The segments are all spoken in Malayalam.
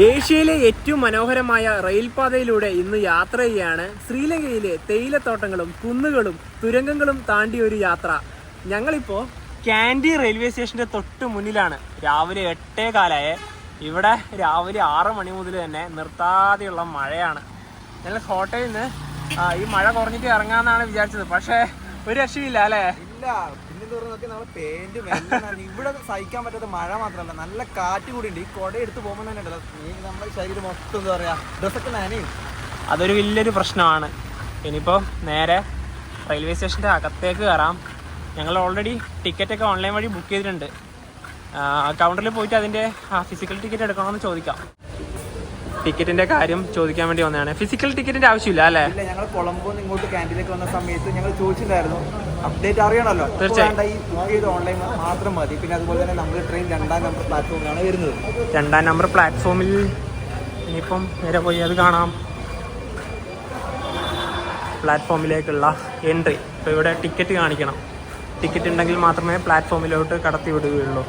ഏഷ്യയിലെ ഏറ്റവും മനോഹരമായ റെയിൽപാതയിലൂടെ ഇന്ന് യാത്ര ചെയ്യാണ്. ശ്രീലങ്കയിലെ തേയിലത്തോട്ടങ്ങളും കുന്നുകളും തുരങ്കങ്ങളും താണ്ടിയ ഒരു യാത്ര. ഞങ്ങളിപ്പോൾ കാൻഡി റെയിൽവേ സ്റ്റേഷൻ്റെ തൊട്ട് മുന്നിലാണ്. രാവിലെ 8:15. ഇവിടെ രാവിലെ 6 മണി മുതൽ തന്നെ നിർത്താതെയുള്ള മഴയാണ്. ഞങ്ങൾ ഹോട്ടലിൽ നിന്ന് ഈ മഴ കുറഞ്ഞിട്ട് ഇറങ്ങാമെന്നാണ് വിചാരിച്ചത്. പക്ഷേ ഒരു രക്ഷയില്ല അല്ലേ? ഇല്ല, പിന്നെ തുറന്നൊക്കെ നമ്മളെ പെയിന്റ് ഇവിടെ സഹിക്കാൻ പറ്റാത്ത മഴ മാത്രമല്ല, നല്ല കാറ്റ് കൂടി ഉണ്ട്. ഈ കൊട എടുത്ത് പോകുമ്പോൾ തന്നെ ഉണ്ടല്ലോ, നമ്മുടെ ശരീരം മൊത്തം എന്താ പറയാ, ഡ്രസ്സൊക്കെ നനയും. അതൊരു വലിയൊരു പ്രശ്നമാണ്. ഇനിയിപ്പോൾ നേരെ റെയിൽവേ സ്റ്റേഷൻ്റെ അകത്തേക്ക് കയറാം. ഞങ്ങൾ ഓൾറെഡി ടിക്കറ്റൊക്കെ ഓൺലൈൻ വഴി ബുക്ക് ചെയ്തിട്ടുണ്ട്. കൗണ്ടറിൽ പോയിട്ട് അതിൻ്റെ ഫിസിക്കൽ ടിക്കറ്റ് എടുക്കണമെന്ന് ചോദിക്കാം. ടിക്കറ്റിന്റെ കാര്യം ചോദിക്കാൻ വേണ്ടി വന്നതാണ്. ഫിസിക്കൽ ടിക്കറ്റിന്റെ ആവശ്യമില്ല അല്ലേ? ഇല്ല, ഞങ്ങൾ കൊളംബോന്ന് ഇങ്ങോട്ട് ക്യാൻറ്റീനിലേക്ക് വന്ന സമയത്ത് ഞങ്ങൾ ചോദിച്ചിട്ടുണ്ടായിരുന്നു, അപ്ഡേറ്റ് അറിയണമല്ലോ. തീർച്ചയായും ഈ ബുക്ക് ചെയ്ത് ഓൺലൈൻ മാത്രം മതി. പിന്നെ അതുപോലെ തന്നെ നമ്മുടെ ട്രെയിൻ 2ാം നമ്പർ പ്ലാറ്റ്ഫോമിലാണ് വരുന്നത്. 2ാം നമ്പർ പ്ലാറ്റ്ഫോമിൽ ഇനിയിപ്പം നേരെ പോയി അത് കാണാം. പ്ലാറ്റ്ഫോമിലേക്കുള്ള എൻട്രി. ഇപ്പോൾ ഇവിടെ ടിക്കറ്റ് കാണിക്കണം. ടിക്കറ്റ് ഉണ്ടെങ്കിൽ മാത്രമേ പ്ലാറ്റ്ഫോമിലോട്ട് കടത്തി വിടുകയുള്ളൂ.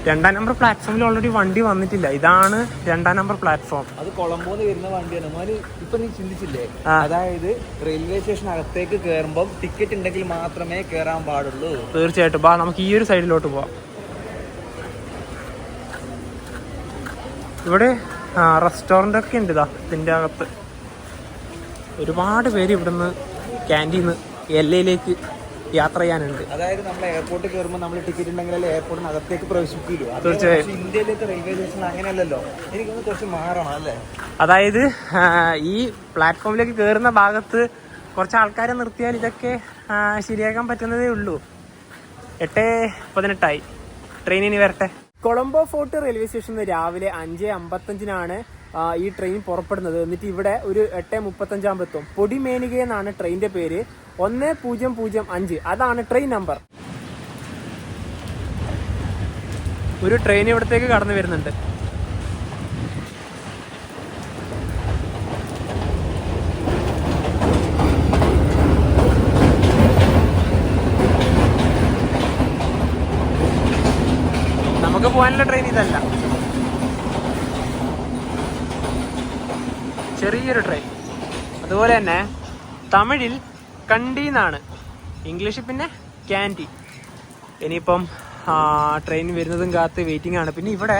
2ാം നമ്പർ പ്ലാറ്റ്ഫോമിൽ ഓൾറെഡി വണ്ടി വന്നിട്ടില്ല. ഇതാണ് 2ാം നമ്പർ പ്ലാറ്റ്ഫോം. അത് കൊളംബോന്ന് വരുന്ന വണ്ടിയാണ്. മോന് ഇപ്പൊ നീ ചിന്തിച്ചില്ലേ, അതായത് റെയിൽവേ സ്റ്റേഷൻ അകത്തേക്ക് കയറുമ്പോൾ ടിക്കറ്റ് ഉണ്ടെങ്കിൽ മാത്രമേ കയറാൻ പാടുള്ളൂ. തീർച്ചയായിട്ടും. നമുക്ക് ഈ ഒരു സൈഡിലോട്ട് പോവാം. ഇവിടെ റെസ്റ്റോറൻ്റ് ഒക്കെ ഉണ്ട്. ഇതിൻ്റെ അകത്ത് ഒരുപാട് പേര് ഇവിടുന്ന് ക്യാൻറ്റീന്ന് LAയിലേക്ക് യാത്ര ചെയ്യാനുണ്ട്. അതായത് നമ്മൾ എയർപോർട്ടിൽ കയറുമ്പോൾ നമ്മൾ ടിക്കറ്റ് ഉണ്ടെങ്കിൽ എയർപോർട്ടിന് അകത്തേക്ക് പ്രവേശിക്കില്ല. തീർച്ചയായും. ഇന്ത്യയിലേക്ക് റെയിൽവേ സ്റ്റേഷൻ അങ്ങനെയല്ലല്ലോ. എനിക്കൊന്ന് കുറച്ച് മാറണം അല്ലേ? അതായത് ഈ പ്ലാറ്റ്ഫോമിലേക്ക് കയറുന്ന ഭാഗത്ത് കുറച്ച് ആൾക്കാരെ നിർത്തിയാൽ ഇതൊക്കെ ശരിയാക്കാൻ പറ്റുന്നതേ ഉള്ളൂ. 8:18 ട്രെയിൻ ഇനി വരട്ടെ. കൊളംബോ ഫോർട്ട് റെയിൽവേ സ്റ്റേഷനിൽ രാവിലെ 5:55 ഈ ട്രെയിൻ പുറപ്പെടുന്നത്. എന്നിട്ട് ഇവിടെ ഒരു 8:35 ആകുമ്പോൾ എത്തും. പൊടിമേനിക എന്നാണ് ട്രെയിനിന്റെ പേര്. 1005 അതാണ് ട്രെയിൻ നമ്പർ. ഒരു ട്രെയിൻ ഇവിടത്തേക്ക് കടന്നു വരുന്നുണ്ട്. നമുക്ക് പോകാനുള്ള ട്രെയിൻ ഇതല്ല, ചെറിയൊരു ട്രെയിൻ. അതുപോലെ തന്നെ തമിഴിൽ കണ്ടി എന്നാണ്, ഇംഗ്ലീഷിൽ പിന്നെ ക്യാൻഡി. ഇനിയിപ്പം ട്രെയിൻ വരുന്നതും കാത്ത് വെയിറ്റിംഗ് ആണ്. പിന്നെ ഇവിടെ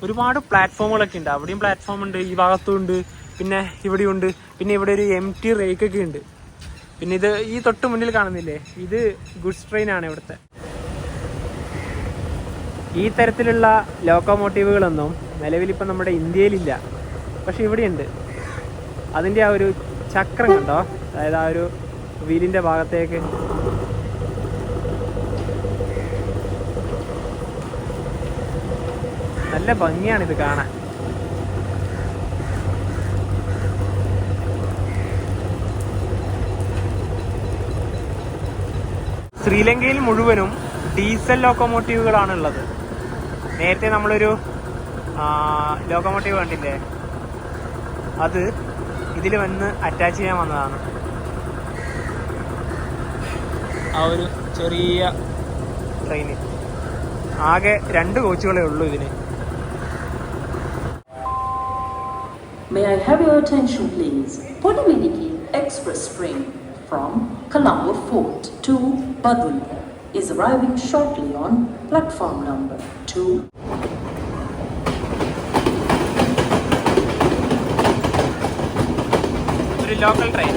ഒരുപാട് പ്ലാറ്റ്ഫോമുകളൊക്കെ ഉണ്ട്. അവിടെയും പ്ലാറ്റ്ഫോം ഉണ്ട്, ഈ ഭാഗത്തും ഉണ്ട്, പിന്നെ ഇവിടെയും ഉണ്ട്. പിന്നെ ഇവിടെ ഒരു empty റേക്കൊക്കെ ഉണ്ട്. പിന്നെ ഇത് ഈ തൊട്ട് മുന്നിൽ കാണുന്നില്ലേ, ഇത് ഗുഡ്സ് ട്രെയിൻ ആണ് ഇവിടുത്തെ. ഈ തരത്തിലുള്ള ലോക്കോമോട്ടീവുകളൊന്നും നിലവിലിപ്പം നമ്മുടെ ഇന്ത്യയിലില്ല. പക്ഷെ ഇവിടെയുണ്ട്. അതിൻ്റെ ആ ഒരു ചക്രം കണ്ടോ, അതായത് ആ ഒരു വീലിൻ്റെ ഭാഗത്തേക്ക് നല്ല ഭംഗിയാണിത് കാണാൻ. ശ്രീലങ്കയിൽ മുഴുവനും ഡീസൽ ലോക്കോമോട്ടീവുകളാണുള്ളത്. നേരത്തെ നമ്മളൊരു ലോക്കോമോട്ടീവ് കണ്ടില്ലേ, അത് ഇതിൽ വന്ന് അറ്റാച്ച് ചെയ്യാൻ വന്നതാണ്. ആ ഒരു ചെറിയ ട്രെയിന് ആകെ 2 കോച്ചുകളേ ഉള്ളൂ ഇതിന്. May I have your attention please? Podaminiki Express train from Colombo Fort to Badul is arriving shortly on platform number 2. ഒരു ലോക്കൽ ട്രെയിൻ.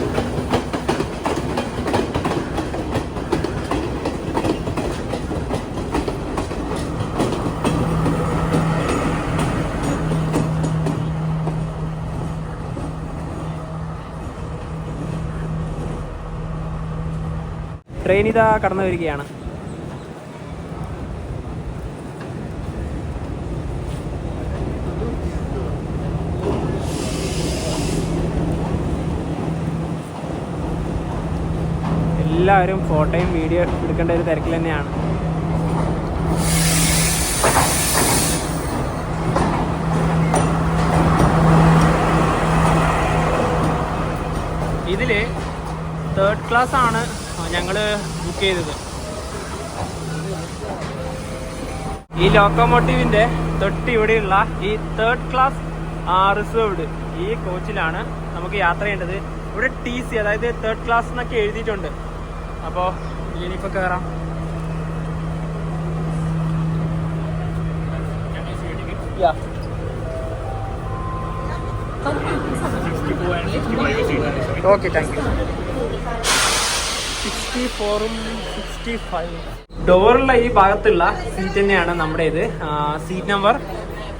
ട്രെയിൻ ഇതാ കടന്നു വരികയാണ്. എല്ലാവരും ഫോട്ടോയും വീഡിയോ എടുക്കേണ്ട ഒരു തിരക്കിൽ തന്നെയാണ്. ഇതിൽ 3rd ക്ലാസ് ആണ് ഞങ്ങൾ ബുക്ക് ചെയ്തത്. ഈ ലോക്കോമോട്ടീവിന്റെ തൊട്ട് ഇവിടെയുള്ള ഈ 3rd ക്ലാസ് റിസർവ്ഡ് ഈ കോച്ചിലാണ് നമുക്ക് യാത്ര ചെയ്യേണ്ടത്. ഇവിടെ TC അതായത് 3rd ക്ലാസ് എന്നൊക്കെ എഴുതിയിട്ടുണ്ട്. അപ്പോൾ ഇനിയിപ്പോൾ കയറാം. Okay, thank you. 64ഉം 65 ഡോറുള്ള ഈ ഭാഗത്തുള്ള സീറ്റ് തന്നെയാണ് നമ്മുടെ ഇത്. സീറ്റ് നമ്പർ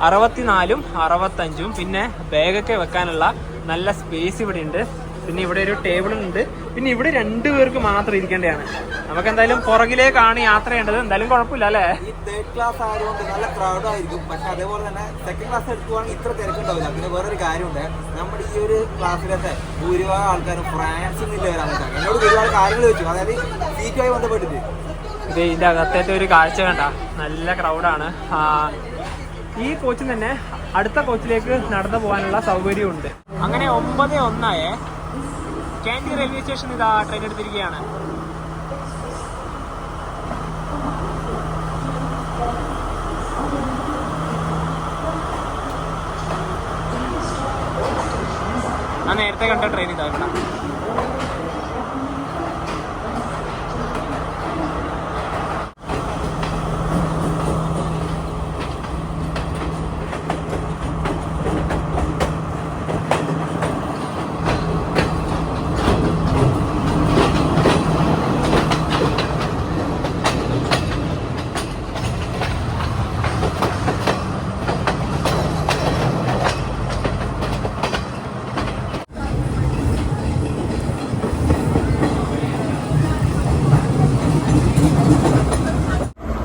64ഉം 65ഉം. പിന്നെ ബാഗൊക്കെ വെക്കാനുള്ള നല്ല സ്പേസ് ഇവിടെ ഉണ്ട്. പിന്നെ ഇവിടെ ഒരു ടേബിളും ഉണ്ട്. പിന്നെ ഇവിടെ 2 പേർക്ക് മാത്രം ഇരിക്കേണ്ടതാണ്. നമുക്ക് എന്തായാലും പുറകിലേക്കാണ് യാത്ര ചെയ്യേണ്ടത്. എന്തായാലും കുഴപ്പമില്ല അല്ലേ? ഈ 3rd ക്ലാസ് ആയതുകൊണ്ട് നല്ല ക്രൗഡ് ആയിരിക്കും. പക്ഷെ അതേപോലെ തന്നെ 2nd ക്ലാസ് എടുക്കുവാണെങ്കിൽ ഇത്ര തിരക്കുണ്ടാവില്ല. പിന്നെ വേറൊരു കാര്യമുണ്ട്, നമ്മുടെ ഈ ഒരു ക്ലാസ്സിലത്തെ ഭൂരിഭാഗം ആൾക്കാരും ഫ്രാൻസിൽ നിന്ന് വരാൻ പറ്റാം. എന്നോട് ഒരുപാട് കാര്യങ്ങൾ ചോദിച്ചു, അതായത് സീറ്റുമായി ബന്ധപ്പെട്ടിട്ട്. ഇത് ഇതിന്റെ അകത്തേറ്റ ഒരു കാഴ്ച കണ്ട, നല്ല ക്രൗഡാണ്. ഈ കോച്ചിൽ തന്നെ അടുത്ത കോച്ചിലേക്ക് നടന്നു പോകാനുള്ള സൗകര്യമുണ്ട്. അങ്ങനെ 9:01 കാൻഡി റെയിൽവേ സ്റ്റേഷൻ ഇതാ ട്രെയിൻ എടുത്തിരിക്കുകയാണ്. ഞാൻ നേരത്തെ കണ്ട ട്രെയിൻ ഇതാ ഇവിടെ.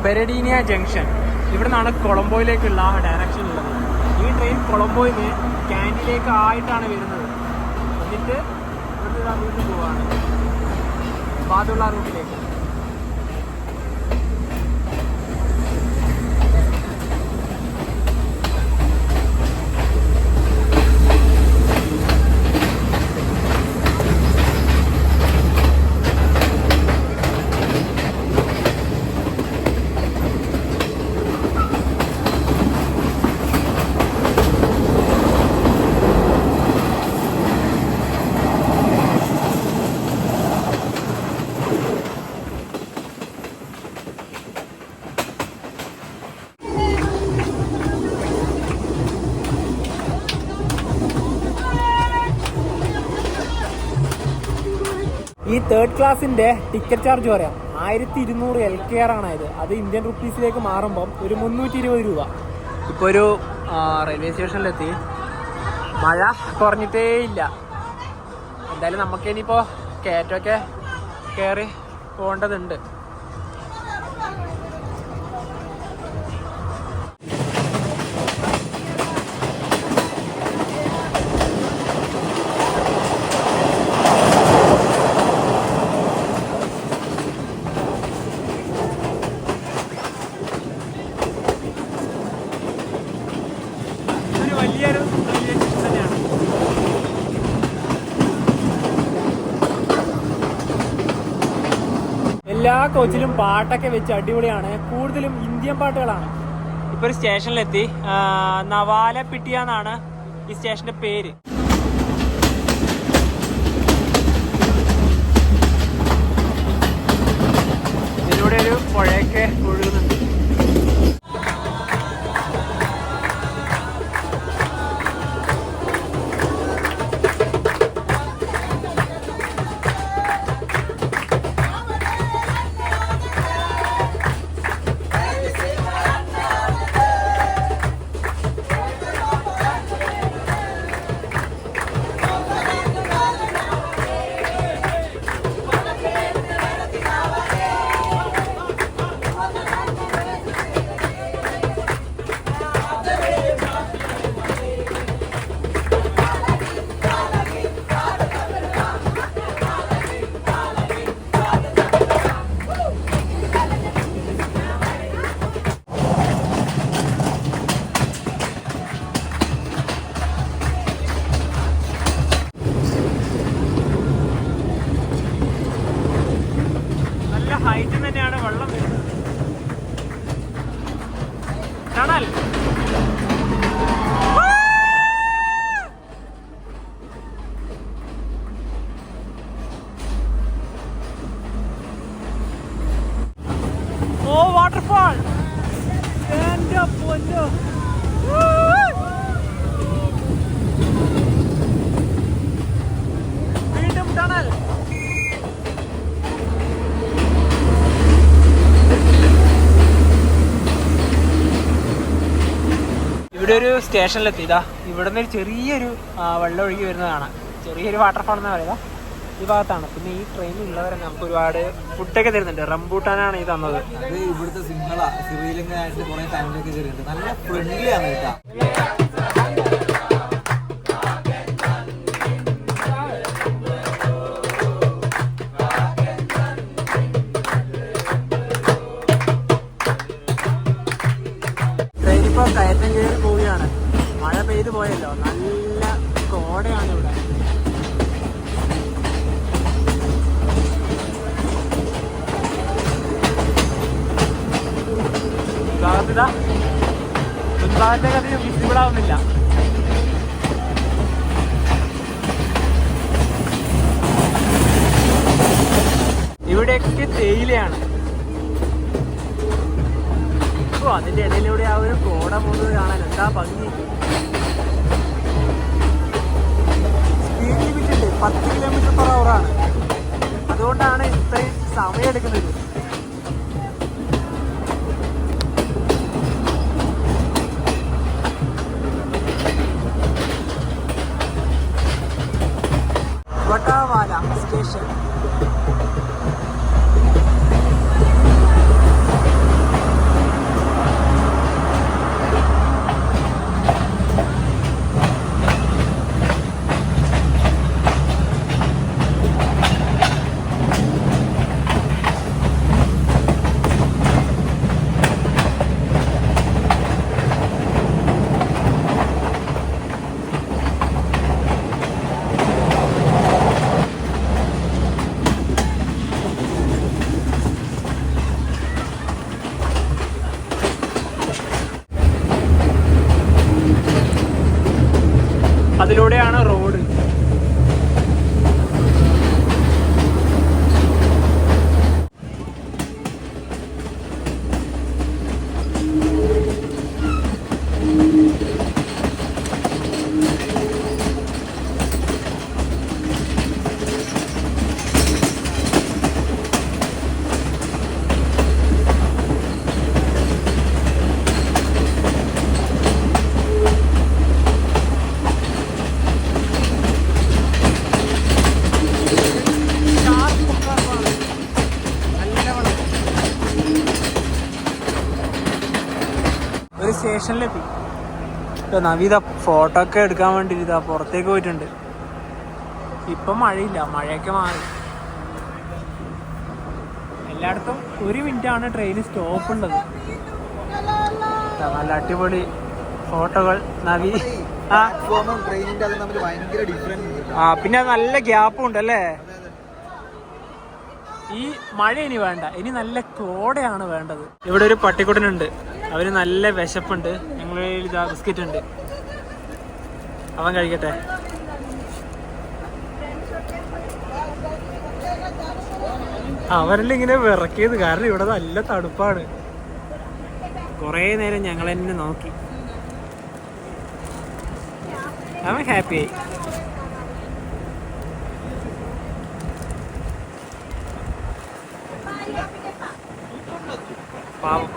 പെരഡീനിയ ജംഗ്ഷൻ. ഇവിടെ നിന്നാണ് കൊളംബോയിലേക്കുള്ള ഡയറക്ഷൻ ഉള്ളത്. ഈ ട്രെയിൻ കൊളംബോയിൽ നിന്ന് കാൻഡിയിലേക്ക് ആയിട്ടാണ് വരുന്നത്. എന്നിട്ട് ഇവിടുന്ന് വീണ്ടും പോവാണ് ബാദുള്ള റൂട്ടിലേക്ക്. ഈ 3rd ക്ലാസിന്റെ ടിക്കറ്റ് ചാർജ് പറയാം 1200 LKR ആണത്. അത് ഇന്ത്യൻ റുപ്പീസിലേക്ക് മാറുമ്പം ഒരു 320 രൂപ. ഇപ്പോൾ ഒരു റെയിൽവേ സ്റ്റേഷനിലെത്തി. മഴ കുറഞ്ഞിട്ടേ ഇല്ല. എന്തായാലും നമുക്ക് ഇനിയിപ്പോൾ കയറ്റമൊക്കെ കയറി പോകേണ്ടതുണ്ട്. വലിയൊരു റെയിൽവേ സ്റ്റേഷൻ തന്നെയാണ്. എല്ലാ കോച്ചിലും പാട്ടൊക്കെ വെച്ച് അടിപൊളിയാണ്. കൂടുതലും ഇന്ത്യൻ പാട്ടുകളാണ്. ഇപ്പൊ ഒരു സ്റ്റേഷനിലെത്തി. നവാലപ്പിട്ടിയ എന്നാണ് ഈ സ്റ്റേഷന്റെ പേര്. ഇതിലൂടെ ഒരു പുഴയൊക്കെ ഒഴുകുന്നുണ്ട്. വാട്ടർഫാൾ. എന്റെ പൊന്നോ, വീണ്ടും ടണൽ. ഇവിടെ ഒരു സ്റ്റേഷനിലെത്തി. ഇതാ ഇവിടെ നിന്ന് ഒരു ചെറിയൊരു വെള്ളം ഒഴുകി വരുന്നത് കാണാം. ചെറിയൊരു വാട്ടർഫാൾ എന്ന് പറയുക ഈ ഭാഗത്താണ്. പിന്നെ ഈ ട്രെയിനിൽ ഉള്ളവരെ നമുക്ക് ഒരുപാട് ഫുഡൊക്കെ തരുന്നുണ്ട്. റംബൂട്ടാനാണ് ഈ തന്നത്. അത് ഇവിടുത്തെ സിംഹള ശ്രീലങ്ക ആയിട്ട് കുറെ ഫാമിലിയൊക്കെ കയറിയിട്ടുണ്ട്. നല്ല ഫ്രണ്ട്ലി ആണ് കേട്ടോ. ട്രെയിൻ ഇപ്പോൾ കയറ്റം കയറി പോവുകയാണ്. മഴ പെയ്തു പോയല്ലോ, നല്ല കോടയാണ് ഇവിടെ. ഭാഗത്തിതാ മുൻഭാഗത്തേക്ക് അധികം വിസിബിൾ ആവുന്നില്ല. ഇവിടെയൊക്കെ തേയിലയാണ്. ഓ, അതിന്റെ ഇടയിലൂടെ ആ ഒരു കോട പോകുന്നത് കാണാൻ എന്താ ഭംഗി. സ്പീഡ് ലിമിറ്റ് ഉണ്ട്, 10 km/h. അതുകൊണ്ടാണ് ഇത്രയും സമയം എടുക്കുന്നത്. വട്ടാവാല സ്റ്റേഷൻ. അതിലൂടെയാണ് റോഡ്. ഒരു സ്റ്റേഷനിലെത്തി. നവീത ഫോട്ടോ ഒക്കെ എടുക്കാൻ വേണ്ടി ഇതാ പുറത്തേക്ക് പോയിട്ടുണ്ട്. ഇപ്പം മഴയില്ല, മഴയൊക്കെ മാറി. എല്ലായിടത്തും 1 മിനിറ്റാണ് ട്രെയിൻ സ്റ്റോപ്പ് ഉള്ളത്. നല്ല അടിപൊളി ഫോട്ടോകൾ. നവി പിന്നെ നല്ല ഗ്യാപ്പും ഉണ്ട് അല്ലേ. ഈ മഴ ഇനി വേണ്ട, ഇനി നല്ല കോടയാണ് വേണ്ടത്. ഇവിടെ ഒരു പട്ടിക്കുട്ടനുണ്ട്, അവന് നല്ല വിശപ്പുണ്ട്. ഞങ്ങളുടെ ഇതാ ബിസ്ക്കറ്റ് ഉണ്ട്, അവൻ കഴിക്കട്ടെ. അവരെല്ലാം ഇങ്ങനെ വിറക്കിയത് കാരണം ഇവിടെ നല്ല തണുപ്പാണ്. കുറേ നേരം ഞങ്ങൾ തന്നെ നോക്കി. അവൻ ഹാപ്പിയായി. പാവം.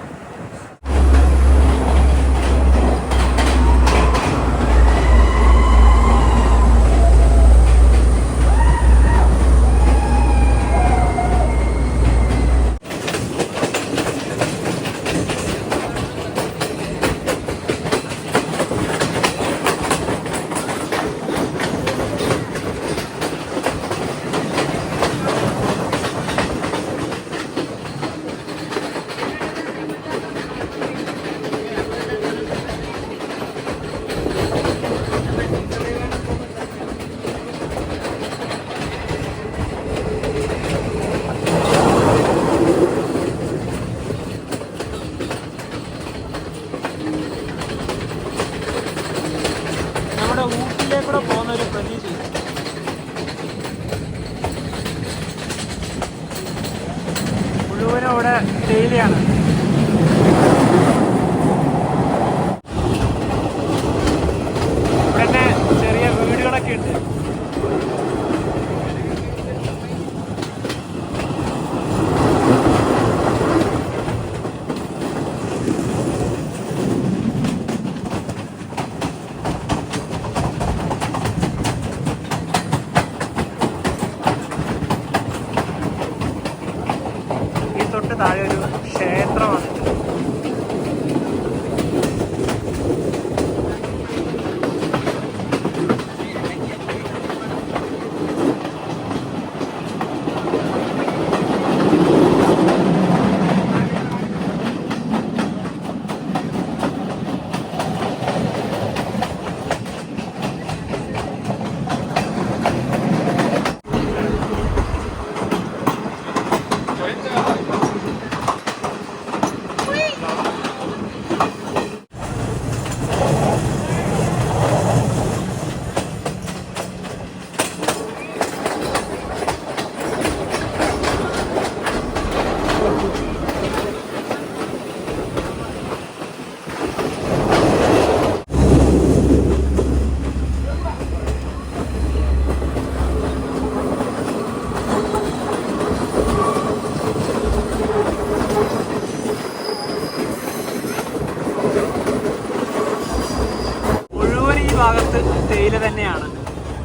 ഊട്ടിലേക്കൂടെ പോകുന്ന ഒരു പ്രതീതി. മുഴുവനും അവിടെ തേയിലയാണ്.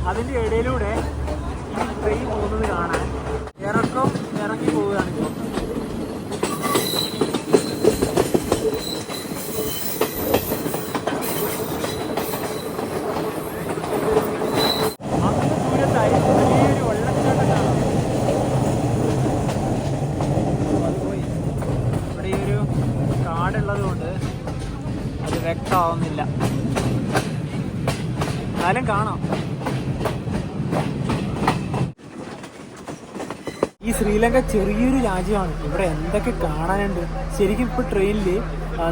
അതിൻ്റെ ഇടയിലൂടെ ഈ ട്രെയിൻ പോകുന്നത് കാണാൻ ഇറങ്ങി പോവുകയാണിപ്പോൾ. അങ്ങ് ദൂരത്തായി വലിയൊരു വെള്ളച്ചാട്ടം കാണാം. അതുപോയി ഇവിടെ ഈ ഒരു കാടുള്ളത് കൊണ്ട് അത് വ്യക്തമാവുന്നില്ല, എന്നാലും കാണാം. ഈ ശ്രീലങ്ക ചെറിയൊരു രാജ്യമാണ്, ഇവിടെ എന്തൊക്കെ കാണാനുണ്ട്. ശരിക്കും ഇപ്പോൾ ട്രെയിനിൽ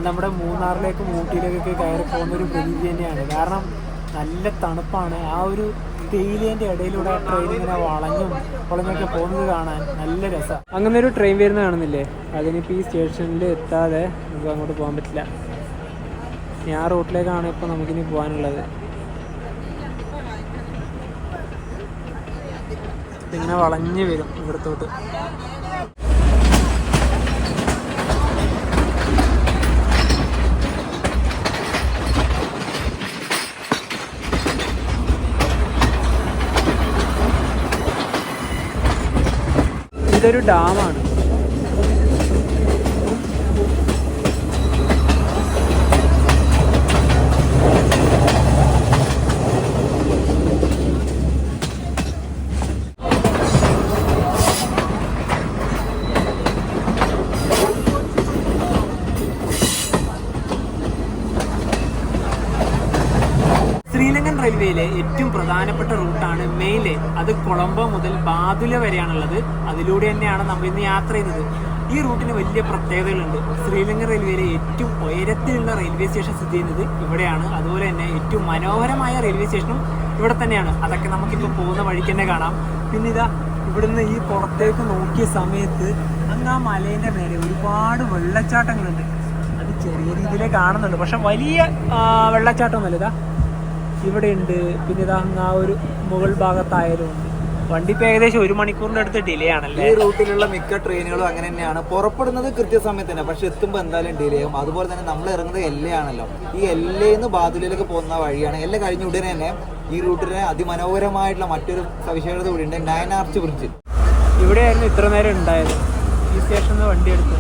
നമ്മുടെ മൂന്നാറിലേക്കും ഊട്ടിയിലേക്കൊക്കെ കയറി പോകുന്നൊരു പ്രതീതി തന്നെയാണ്. കാരണം നല്ല തണുപ്പാണ്. ആ ഒരു തേയിലേൻ്റെ ഇടയിലൂടെ ട്രെയിൻ ഇങ്ങനെ വളഞ്ഞൊക്കെ പോകുന്നത് കാണാൻ നല്ല രസമാണ്. അങ്ങനെ ഒരു ട്രെയിൻ വരുന്ന കാണുന്നില്ലേ, അതിനിപ്പോൾ ഈ സ്റ്റേഷനിൽ എത്താതെ നമുക്ക് അങ്ങോട്ട് പോകാൻ പറ്റില്ല. ആ റൂട്ടിലേക്കാണ് ഇപ്പോൾ നമുക്കിനി പോകാനുള്ളത്. ഇങ്ങനെ വളഞ്ഞ് വരും ഇവിടത്തോട്ട്. ഇതൊരു ഡാമാണ്. ശ്രീലങ്കൻ റെയിൽവേയിലെ ഏറ്റവും പ്രധാനപ്പെട്ട റൂട്ടാണ് മെയിൻ ലൈൻ. അത് കൊളംബോ മുതൽ ബാദുല വരെയാണുള്ളത്. അതിലൂടെ തന്നെയാണ് നമ്മൾ ഇന്ന് യാത്ര ചെയ്യുന്നത്. ഈ റൂട്ടിന് വലിയ പ്രത്യേകതകളുണ്ട്. ശ്രീലങ്കൻ റെയിൽവേയിലെ ഏറ്റവും ഉയരത്തിലുള്ള റെയിൽവേ സ്റ്റേഷൻ സ്ഥിതി ചെയ്യുന്നത് ഇവിടെയാണ്. അതുപോലെ തന്നെ ഏറ്റവും മനോഹരമായ റെയിൽവേ സ്റ്റേഷനും ഇവിടെ തന്നെയാണ്. അതൊക്കെ നമുക്കിപ്പോൾ പോകുന്ന വഴിക്ക് തന്നെ കാണാം. പിന്നെ ഇതാ ഇവിടുന്ന് ഈ പുറത്തേക്ക് നോക്കിയ സമയത്ത് അങ്ങ് ആ മലേൻ്റെ മേലെ ഒരുപാട് വെള്ളച്ചാട്ടങ്ങളുണ്ട്. അത് ചെറിയ രീതിയിൽ കാണുന്നുണ്ട്, പക്ഷെ വലിയ വെള്ളച്ചാട്ടമൊന്നുമല്ല. ഇതാ ഇവിടെ ഉണ്ട്. പിന്നെ ഇതാ ആ ഒരു മുകൾ ഭാഗത്തായാലും ഉണ്ട്. വണ്ടി ഇപ്പോൾ ഏകദേശം 1 മണിക്കൂറിൻ്റെ അടുത്ത് ഡിലേ ആണല്ലേ. ഈ റൂട്ടിലുള്ള മിക്ക ട്രെയിനുകളും അങ്ങനെ തന്നെയാണ്. പുറപ്പെടുന്നത് കൃത്യസമയത്ത് തന്നെ, പക്ഷെ എത്തുമ്പോൾ എന്തായാലും ഡിലേ ആകും. അതുപോലെ തന്നെ നമ്മൾ ഇറങ്ങുന്നത് എല്ലയാണല്ലോ. ഈ എല്ലയിൽ നിന്ന് ബാദുലയിലേക്ക് പോകുന്ന വഴിയാണ്. എല്ലാം കഴിഞ്ഞ ഉടനെ തന്നെ ഈ റൂട്ടിലെ അതിമനോഹരമായിട്ടുള്ള മറ്റൊരു സവിശേഷത കൂടിയുണ്ട്, 9 ആർച്ച് ബ്രിഡ്ജ്. ഇവിടെയായിരുന്നു ഇത്ര നേരം ഉണ്ടായത്. ഈ സ്റ്റേഷനിൽ നിന്ന് വണ്ടി എടുത്ത്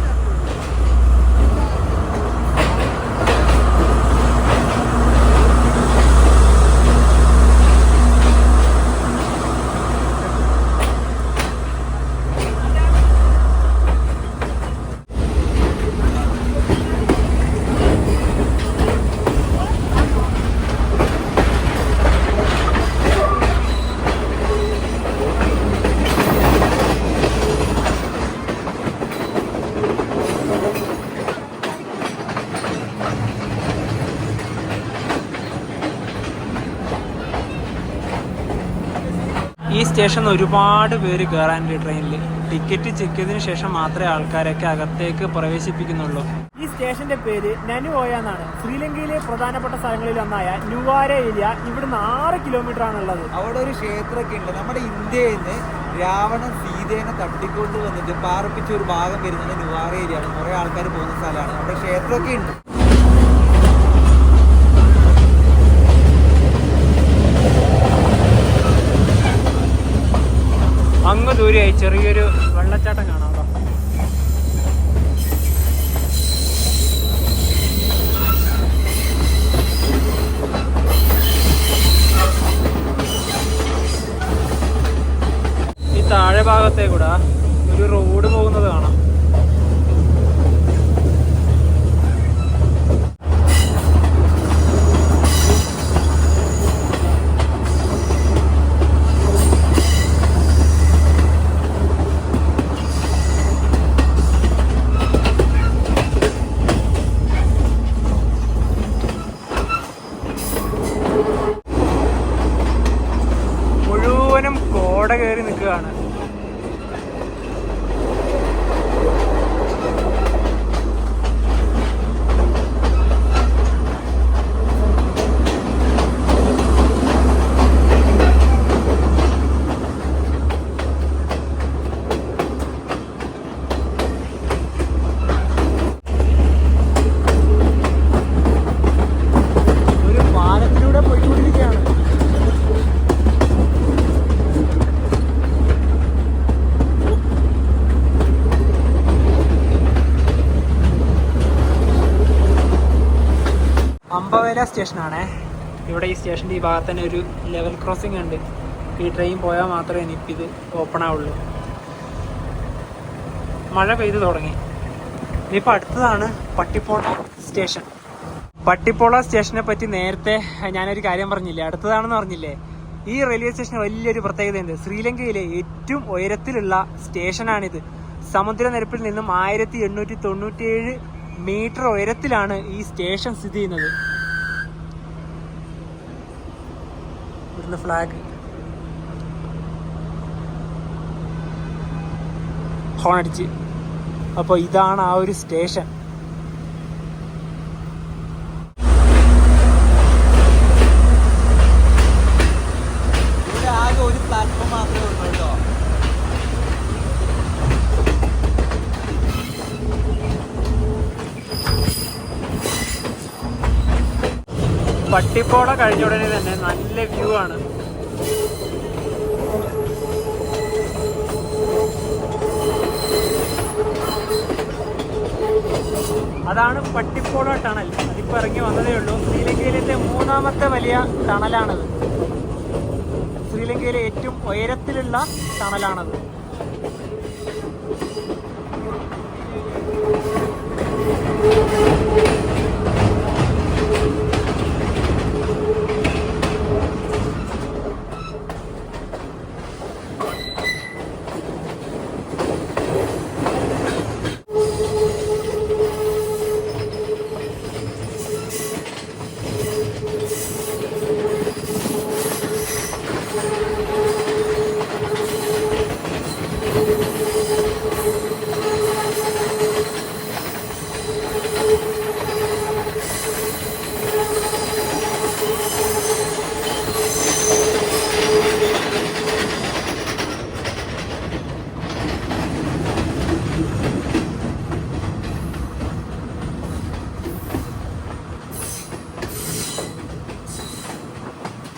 ഈ സ്റ്റേഷനിൽ ഒരുപാട് പേര് കയറാനുണ്ട് ട്രെയിനിൽ. ടിക്കറ്റ് ചെക്ക് ചെയ്തതിന് ശേഷം മാത്രമേ ആൾക്കാരൊക്കെ അകത്തേക്ക് പ്രവേശിപ്പിക്കുന്നുള്ളൂ. ഈ സ്റ്റേഷന്റെ പേര് നനുഓയ എന്നാണ്. ശ്രീലങ്കയിലെ പ്രധാനപ്പെട്ട സ്ഥലങ്ങളിൽ ഒന്നായ നുവാര ഏരിയ ഇവിടുന്ന് 6 കിലോമീറ്റർ ആണുള്ളത്. അവിടെ ഒരു ക്ഷേത്രമൊക്കെ ഉണ്ട്. നമ്മുടെ ഇന്ത്യയിൽ നിന്ന് രാവണൻ സീതേനെ തട്ടിക്കൊണ്ട് വന്നിട്ട് പാർപ്പിച്ച ഒരു ഭാഗം വരുന്നത് നുവാര ഏരിയ ആണ്. കുറേ ആൾക്കാർ പോകുന്ന സ്ഥലമാണ്. അവിടെ ക്ഷേത്രമൊക്കെ ഉണ്ട്. അങ്ങ് ദൂരെയായി ചെറിയൊരു വെള്ളച്ചാട്ടം കാണാം. ഈ താഴെ ഭാഗത്തേക്കൂടെ ഒരു റോഡ് പോകുന്നത് കാണാം. കോട കയറി നിൽക്കുകയാണ്. ഒരു പാലത്തിലൂടെ പോയിക്കൊണ്ടിരിക്കുകയാണ്. ബന്താര സ്റ്റേഷനാണേ. ഇവിടെ ഈ സ്റ്റേഷൻ്റെ ഈ ഭാഗത്ത് തന്നെ ഒരു ലെവൽ ക്രോസിംഗ് ഉണ്ട്. ഈ ട്രെയിൻ പോയാൽ മാത്രമേ ഇനിയിപ്പോൾ ഇത് ഓപ്പൺ ആവുള്ളൂ. മഴ പെയ്ത് തുടങ്ങി. ഇനിയിപ്പോൾ അടുത്തതാണ് പട്ടിപ്പോള സ്റ്റേഷൻ. പട്ടിപ്പോള സ്റ്റേഷനെ പറ്റി നേരത്തെ ഞാനൊരു കാര്യം പറഞ്ഞില്ലേ, അടുത്തതാണെന്ന് പറഞ്ഞില്ലേ. ഈ റെയിൽവേ സ്റ്റേഷന് വലിയൊരു പ്രത്യേകതയുണ്ട്. ശ്രീലങ്കയിലെ ഏറ്റവും ഉയരത്തിലുള്ള സ്റ്റേഷനാണിത്. സമുദ്രനിരപ്പിൽ നിന്നും 1897 മീറ്റർ ഉയരത്തിലാണ് ഈ സ്റ്റേഷൻ സ്ഥിതി ചെയ്യുന്നത്. ഇവിടുന്ന് ഫ്ലാഗ് ഹോൺ അടിച്ച്. അപ്പോൾ ഇതാണ് ആ ഒരു സ്റ്റേഷൻ. ഇവിടെ ആകെ ഒരു പ്ലാറ്റ്ഫോം മാത്രമേ ഉള്ളൂ കേട്ടോ. പട്ടിപ്പോള കഴിഞ്ഞ ഉടനെ തന്നെ നല്ല വ്യൂ ആണ്. അതാണ് പട്ടിപ്പോള ടണൽ. അതിപ്പോൾ ഇറങ്ങി വന്നതേ ഉള്ളൂ. ശ്രീലങ്കയിലത്തെ 3ാമത്തെ വലിയ ടണലാണത്. ശ്രീലങ്കയിലെ ഏറ്റവും ഉയരത്തിലുള്ള ടണലാണത്.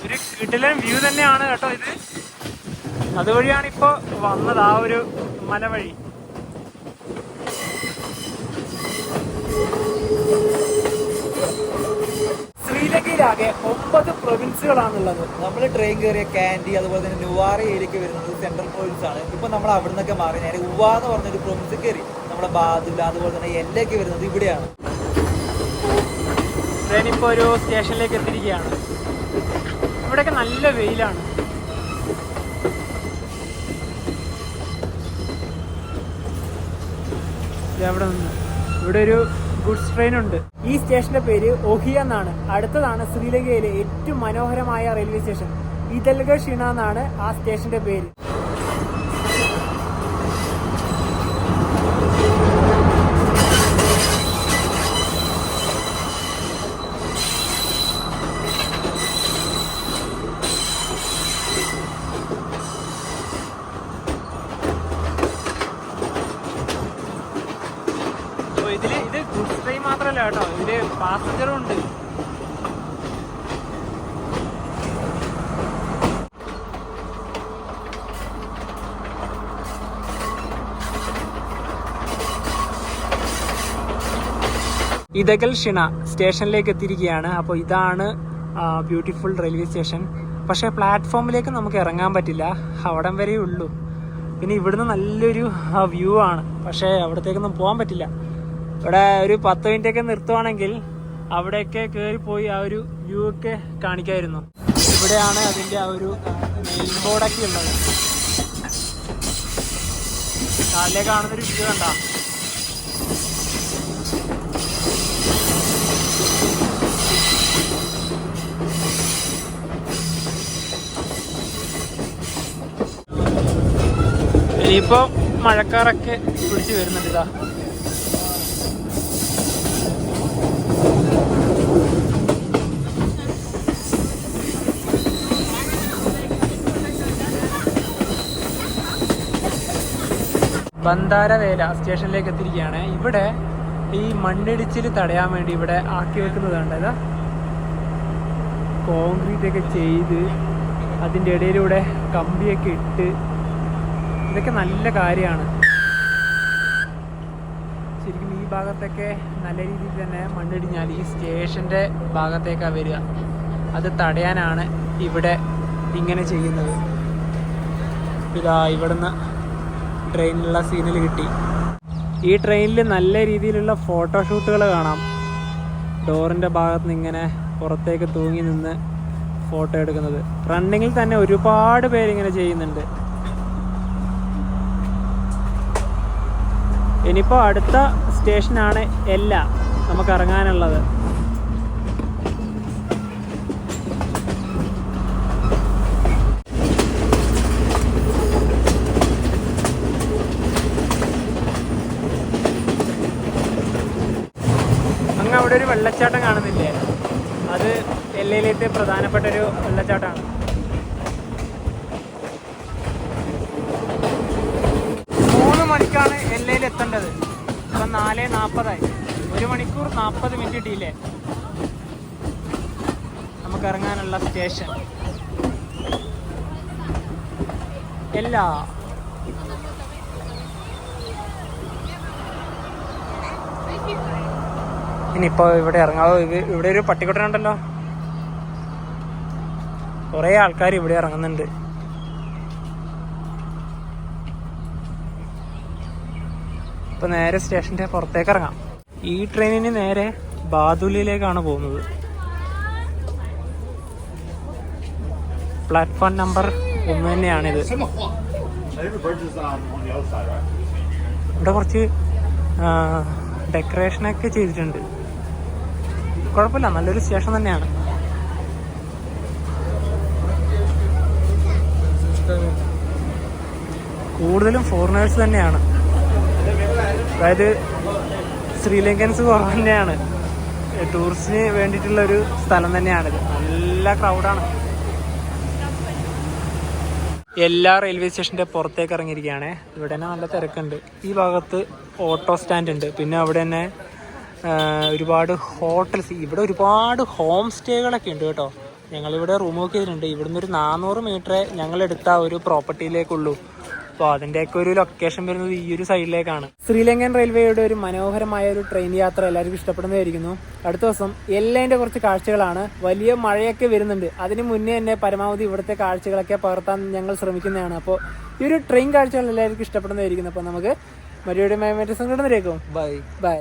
ഒരു കിടിലൻ വ്യൂ തന്നെയാണ് കേട്ടോ ഇത്. അതുവഴിയാണ് ഇപ്പൊ വന്നത്, ആ ഒരു മല വഴി. ശ്രീലങ്കയിലാകെ 9 പ്രൊവിൻസുകളാണുള്ളത്. നമ്മൾ ട്രെയിൻ കയറിയ കാൻഡി അതുപോലെ തന്നെ നുവാറ ഏരിയക്ക് വരുന്നത് സെൻട്രൽ പ്രൊവിൻസ് ആണ്. ഇപ്പൊ നമ്മൾ അവിടെ നിന്നൊക്കെ മാറി നേരെ ഉവ എന്ന് പറഞ്ഞൊരു പ്രൊവിൻസ് കയറി. നമ്മുടെ ബാദുല അതുപോലെ തന്നെ എല്ലൊക്കെ വരുന്നത് ഇവിടെയാണ്. ട്രെയിൻ ഇപ്പോൾ ഒരു സ്റ്റേഷനിലേക്ക് എത്തിയിരിക്കുകയാണ്. ഇവിടെയൊക്കെ നല്ല വെയിലാണ്. ഇവിടെ ഒരു ഗുഡ്സ് ട്രെയിൻ ഉണ്ട്. ഈ സ്റ്റേഷന്റെ പേര് ഒഹിയ എന്നാണ്. അടുത്തതാണ് ശ്രീലങ്കയിലെ ഏറ്റവും മനോഹരമായ റെയിൽവേ സ്റ്റേഷൻ. ഇതൽഗ ഷിണ എന്നാണ് ആ സ്റ്റേഷന്റെ പേര്. ഇത് ഗുഡ്സ് ട്രെയിൻ മാത്രമല്ല കേട്ടോ, ഇതില് പാസഞ്ചറും ഉണ്ട്. ഇതകൽ ഷിണ സ്റ്റേഷനിലേക്ക് എത്തിയിരിക്കുകയാണ്. അപ്പോൾ ഇതാണ് ബ്യൂട്ടിഫുൾ റെയിൽവേ സ്റ്റേഷൻ. പക്ഷേ പ്ലാറ്റ്ഫോമിലേക്ക് നമുക്ക് ഇറങ്ങാൻ പറ്റില്ല, അവിടം വരെ ഉള്ളൂ. പിന്നെ ഇവിടുന്ന് നല്ലൊരു വ്യൂ ആണ്, പക്ഷേ അവിടത്തേക്കൊന്നും പോകാൻ പറ്റില്ല. ഇവിടെ ഒരു 10 മിനിറ്റൊക്കെ നിർത്തുവാണെങ്കിൽ അവിടെയൊക്കെ കയറിപ്പോയി ആ ഒരു വ്യൂ ഒക്കെ കാണിക്കായിരുന്നു. ഇവിടെയാണ് അതിൻ്റെ ആ ഒരു മെയിൻ ബോർഡൊക്കെ ഉള്ളത്. കാലിലെ കാണുന്നൊരു വ്യൂ കണ്ടാ. ഇനിയിപ്പോ മഴക്കാറൊക്കെ പിടിച്ച് വരുന്നുണ്ട്. ഇതാ ബന്താരവേല സ്റ്റേഷനിലേക്ക് എത്തിയിരിക്കുകയാണ്. ഇവിടെ ഈ മണ്ണിടിച്ചിൽ തടയാൻ വേണ്ടി ഇവിടെ ആക്കി വെക്കുന്നതാണ്. ഇതാ കോൺക്രീറ്റ് ഒക്കെ ചെയ്ത് അതിൻ്റെ ഇടയിലൂടെ കമ്പിയൊക്കെ ഇട്ട്, ഇതൊക്കെ നല്ല കാര്യമാണ്. ശരിക്കും ഈ ഭാഗത്തൊക്കെ നല്ല രീതിയിൽ തന്നെ മണ്ണിടിഞ്ഞാൽ ഈ സ്റ്റേഷൻ്റെ ഭാഗത്തേക്കാണ് വരിക. അത് തടയാനാണ് ഇവിടെ ഇങ്ങനെ ചെയ്യുന്നത്. ഇതാ ഇവിടുന്ന് ട്രെയിനിലുള്ള സീനിൽ കിട്ടി. ഈ ട്രെയിനിൽ നല്ല രീതിയിലുള്ള ഫോട്ടോഷൂട്ടുകൾ കാണാം. ഡോറിൻ്റെ ഭാഗത്ത് നിന്ന് ഇങ്ങനെ പുറത്തേക്ക് തൂങ്ങി നിന്ന് ഫോട്ടോ എടുക്കുന്നത്. റണ്ണിങ്ങിൽ തന്നെ ഒരുപാട് പേരിങ്ങനെ ചെയ്യുന്നുണ്ട്. ഇനിയിപ്പോൾ അടുത്ത സ്റ്റേഷനാണ് എല്ലാ നമുക്ക് ഇറങ്ങാനുള്ളത്. അങ്ങ് അവിടെ ഒരു വെള്ളച്ചാട്ടം കാണുന്നില്ലേ? അത് എല്ലയിലത്തെ പ്രധാനപ്പെട്ടൊരു വെള്ളച്ചാട്ടമാണ്. 3 മണിക്കാണ് എല്ലയിൽ എത്തേണ്ടത്. ഇപ്പം 4:40 1 മണിക്കൂർ 40 മിനിറ്റ് ഡിലേ. നമുക്ക് ഇറങ്ങാനുള്ള സ്റ്റേഷൻ എല്ലാ. ഇനിയിപ്പോൾ ഇവിടെ ഇറങ്ങാവോ? ഇവിടെ ഒരു പട്ടിക്കുട്ടനുണ്ടല്ലോ. കുറേ ആൾക്കാർ ഇവിടെ ഇറങ്ങുന്നുണ്ട്. ഇപ്പൊ നേരെ സ്റ്റേഷന്റെ പുറത്തേക്ക് ഇറങ്ങാം. ഈ ട്രെയിനിന് നേരെ ബാദുലിയിലേക്കാണ് പോകുന്നത്. പ്ലാറ്റ്ഫോം നമ്പർ 1 തന്നെയാണിത്. ഇവിടെ കുറച്ച് ഡെക്കറേഷനൊക്കെ ചെയ്തിട്ടുണ്ട്. കുഴപ്പമില്ല, നല്ലൊരു സ്റ്റേഷൻ തന്നെയാണ്. കൂടുതലും ഫോറിനേഴ്സ് തന്നെയാണ്. അതായത് ശ്രീലങ്കൻസ് കുറവ് തന്നെയാണ്. ടൂറിസ്റ്റിന് വേണ്ടിയിട്ടുള്ളൊരു സ്ഥലം തന്നെയാണിത്. നല്ല ക്രൗഡാണ്. എല്ലാ റെയിൽവേ സ്റ്റേഷൻ്റെ പുറത്തേക്ക് ഇറങ്ങിയിരിക്കുകയാണ്. ഇവിടെ തന്നെ നല്ല തിരക്കുണ്ട്. ഈ ഭാഗത്ത് ഓട്ടോ സ്റ്റാൻഡ് ഉണ്ട്. പിന്നെ അവിടെ തന്നെ ഒരുപാട് ഹോട്ടൽസ്, ഇവിടെ ഒരുപാട് ഹോം സ്റ്റേകളൊക്കെ ഉണ്ട് കേട്ടോ. ഞങ്ങളിവിടെ റൂം ബുക്ക് ചെയ്തിട്ടുണ്ട്. ഇവിടുന്ന് ഒരു 400 മീറ്റർ ഞങ്ങളെടുത്ത ഒരു പ്രോപ്പർട്ടിയിലേക്കുള്ളൂ. അപ്പോൾ അതിൻ്റെയൊക്കെ ഒരു ലൊക്കേഷൻ വരുന്നത് ഈ ഒരു സൈഡിലേക്കാണ്. ശ്രീലങ്കൻ റെയിൽവേയുടെ ഒരു മനോഹരമായ ഒരു ട്രെയിൻ യാത്ര എല്ലാവർക്കും ഇഷ്ടപ്പെടുന്നതായിരിക്കുന്നു. അടുത്ത ദിവസം എല്ലേൻ്റെ കുറച്ച് കാഴ്ചകളാണ്. വലിയ മഴയൊക്കെ വരുന്നുണ്ട്. അതിന് മുന്നേ തന്നെ പരമാവധി ഇവിടുത്തെ കാഴ്ചകളൊക്കെ പകർത്താൻ ഞങ്ങൾ ശ്രമിക്കുന്നതാണ്. അപ്പോൾ ഈ ഒരു ട്രെയിൻ കാഴ്ചകൾ എല്ലാവർക്കും ഇഷ്ടപ്പെടുന്നതായിരിക്കുന്നു. അപ്പോൾ നമുക്ക് മറ്റൊരു മറ്റു സംഘടനയിലേക്കും ബൈ.